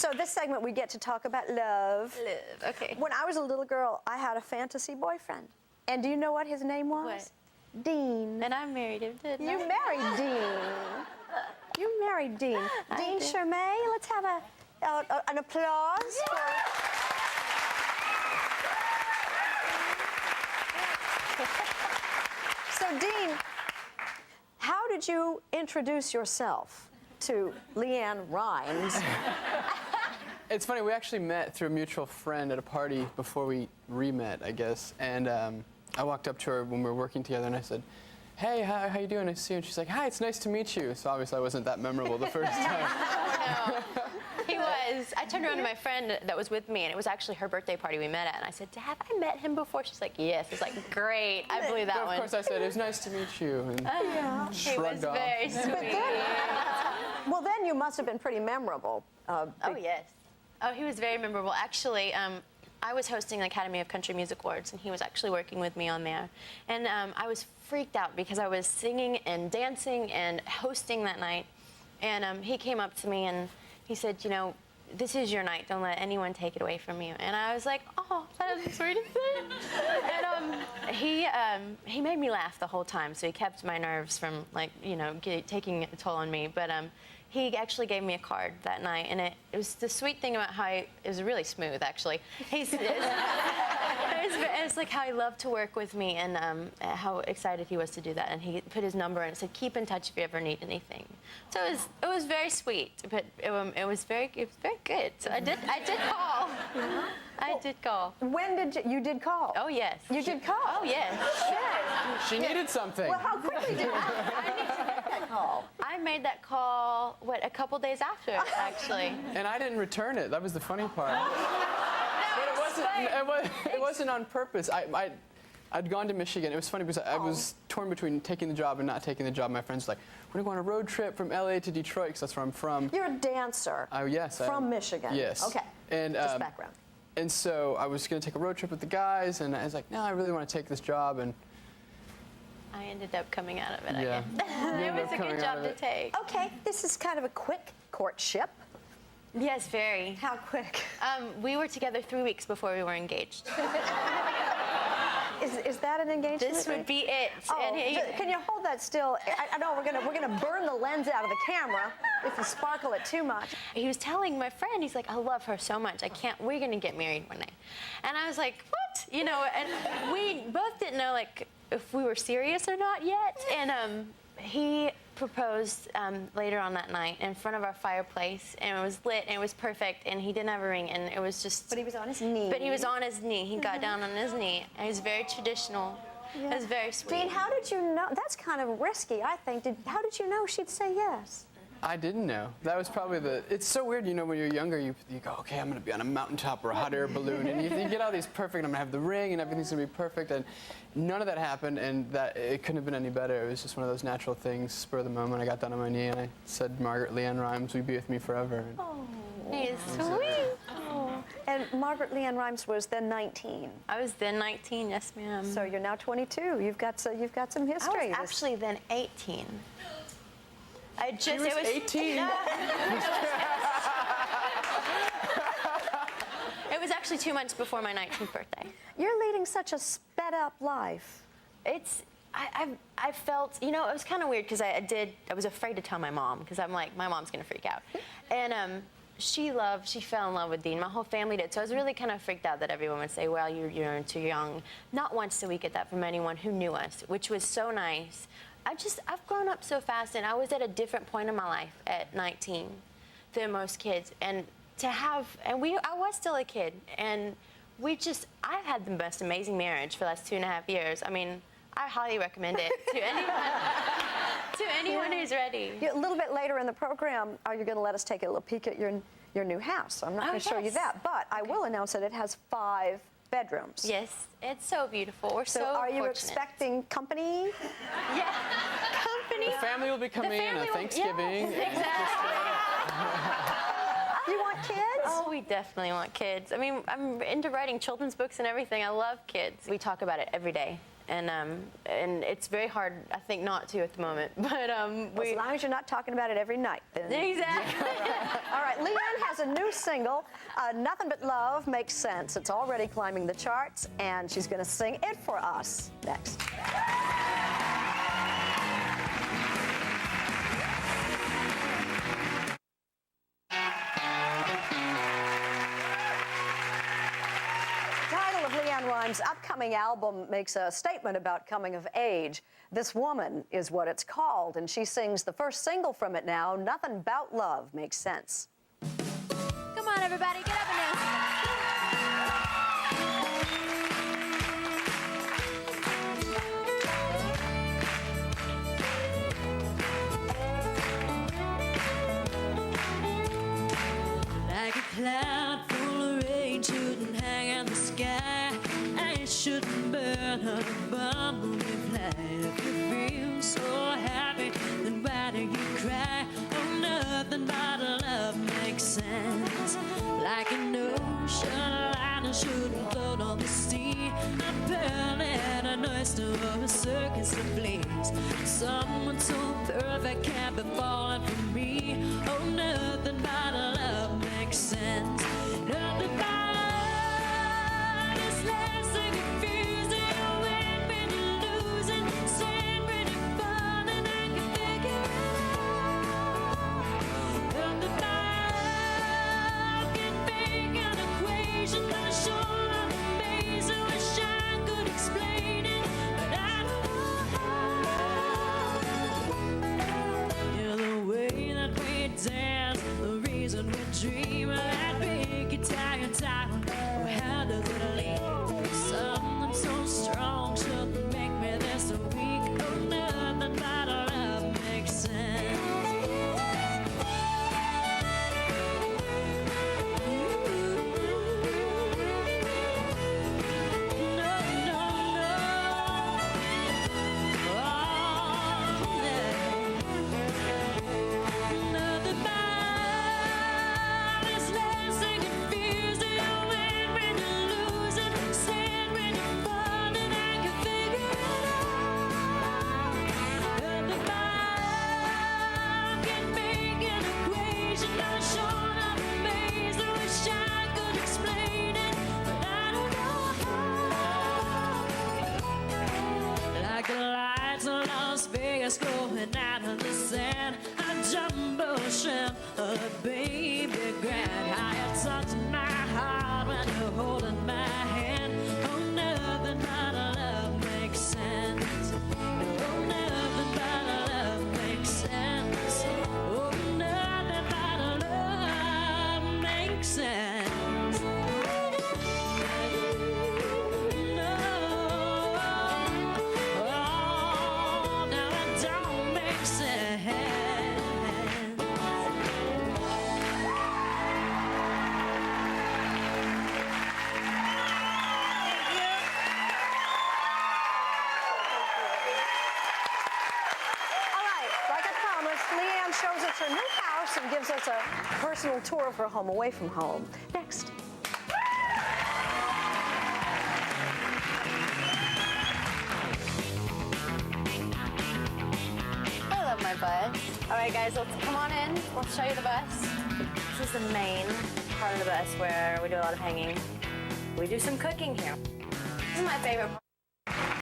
So this segment, we get to talk about love. Love, okay. When I was a little girl, I had a fantasy boyfriend. And do you know what his name was? What? Dean. And I married him, didn't You I? married Dean. You married Dean. Dean did. Chermay, let's have an applause for... So, Dean, how did you introduce yourself to LeAnn Rimes? It's funny, we actually met through a mutual friend at a party before we re-met, I guess. And I walked up to her when we were working together and I said, hey, how you doing? Nice to see you. And she's like, hi, it's nice to meet you. So obviously I wasn't that memorable the first time. Oh, no. He was. I turned around to my friend that was with me, and it was actually her birthday party we met at. And I said, have I met him before? She's like, yes. It's like, great. I believe that But one. of course I said, it was nice to meet you. And He was shrugged off. very sweet. Well, then you must have been pretty memorable. Oh, yes. Oh, he was very memorable. Actually, I was hosting the Academy of Country Music Awards, and he was actually working with me on there. And I was freaked out because I was singing and dancing and hosting that night. And he came up to me and he said, you know, this is your night. Don't let anyone take it away from you. And I was like, oh, that is the sweetest thing. And he made me laugh the whole time, so he kept my nerves from, like, you know, taking a toll on me. But he actually gave me a card that night, and it was the sweet thing about how it was really smooth, actually. It's like how he loved to work with me and how excited he was to do that. And he put his number in and said, keep in touch if you ever need anything. So it was very sweet, but it was very good. So I did call. Yeah. I did call. When did you did call? Oh, yes. You did call? Oh, yes. She needed something. Well, how quickly did you make that call? I made that call, a couple days after, actually. And I didn't return it. That was the funny part. It wasn't on purpose. I'd gone to Michigan. It was funny because I was torn between taking the job and not taking the job. My friends were like, we're going to go on a road trip from LA to Detroit because that's where I'm from. You're a dancer. Oh, yes. From Michigan. Yes. Okay. And, just background. And so I was going to take a road trip with the guys, and I was like, no, I really want to take this job. And I ended up coming out of it, yeah. I guess. It was a good job to take. Okay, this is kind of a quick courtship. Yes, very. How quick? We were together 3 weeks before we were engaged. Is that an engagement? This would be it. Oh, And can you hold that still? I know we're gonna burn the lens out of the camera if you sparkle it too much. He was telling my friend, he's like, I love her so much. We're gonna get married one day. And I was like, what? You know, and we both didn't know, like, if we were serious or not yet. And he proposed later on that night in front of our fireplace, and it was lit, and it was perfect, and he didn't have a ring, and it was just... But he was on his knee. But he was on his knee. He got down on his knee, and he was very traditional. Yeah. It was very sweet. Dean, how did you know? That's kind of risky, I think. How did you know she'd say yes? I didn't know. That was probably it's so weird, you know, when you're younger, you go, okay, I'm going to be on a mountaintop or a hot air balloon, and you get all these perfect, I'm going to have the ring, and everything's going to be perfect, and none of that happened, and that it couldn't have been any better. It was just one of those natural things, spur of the moment. I got down on my knee, and I said, Margaret LeAnn Rimes, will you be with me forever? Oh. He's sweet. Oh. And Margaret LeAnn Rimes was then 19. I was then 19, yes, ma'am. So you're now 22. You've got some history. I was actually then 18. She was 18? No. It was actually 2 months before my 19th birthday. You're leading such a sped-up life. I felt, you know, it was kind of weird because I was afraid to tell my mom because I'm like, my mom's going to freak out. And she fell in love with Dean. My whole family did. So I was really kind of freaked out that everyone would say, well, you're too young. Not once did we get that from anyone who knew us, which was so nice. I've grown up so fast, and I was at a different point in my life at 19 than most kids. And I was still a kid, and I've had the most amazing marriage for the last 2.5 years. I mean, I highly recommend it to anyone who's ready. A little bit later in the program, are you going to let us take a little peek at your new house? I'm not going to show you that, but I will announce that it has 5 bedrooms. Yes, it's so beautiful. We're so are you fortunate. expecting company? Yeah, company. The family will be coming in on Thanksgiving. Yes, exactly. You want kids? Oh, we definitely want kids. I mean, I'm into writing children's books and everything. I love kids. We talk about it every day. and it's very hard, I think, not to at the moment. But Well, as long as you're not talking about it every night, then. Exactly. All right, LeAnn has a new single, Nothing But Love Makes Sense. It's already climbing the charts, and she's going to sing it for us next. Title of LeAnn Rimes' upcoming album makes a statement about coming of age. This Woman is what it's called, and she sings the first single from it now, Nothing Bout Love Makes Sense. Come on, everybody, get up and dance. Like a cloud full of rain shouldn't hang in the sky, and it shouldn't burn up a bumblebee fly. If you feel so happy, then why do you cry? Oh, nothing but love makes sense. Like an ocean liner shouldn't float on the sea, a pearl and an oyster or a circus of fleas. Someone so perfect can't be falling for me. Oh, nothing but love makes sense. Nothing but love is less than confusing. When you lose it, same when you're falling, I can figure out. Nothing but love can make an equation, but it's sure not amazing. Wish I could explain it, but I don't know. You're the way that we dance, the reason we dream of that big Italian town. Oh, how does it lead? Something so strong shouldn't make me this weak. Oh, nothing but love makes sense. No, no, no. Oh, yeah. Nothing but is less than confusing. When you lose it, stand when you're falling, I can figure it out. Nothing but can make an equation, not short of amazing. Wish I could explain it, but I don't know how. Like the lights of Las Vegas going out of the sand, a jumbo shrimp, a baby grand. How you touch my heart when you're holding my hand. Oh, nothing but love makes sense. Oh, nothing but love makes sense. Oh, nothing but love makes sense. No, oh, no, it don't make sense. All right, like I promised, LeAnn shows us her new house and gives us a personal tour of her home away from home. Next. I love my bus. All right, guys, let's come on in. Let's show you the bus. This is the main part of the bus where we do a lot of hanging. We do some cooking here. This is my favorite part.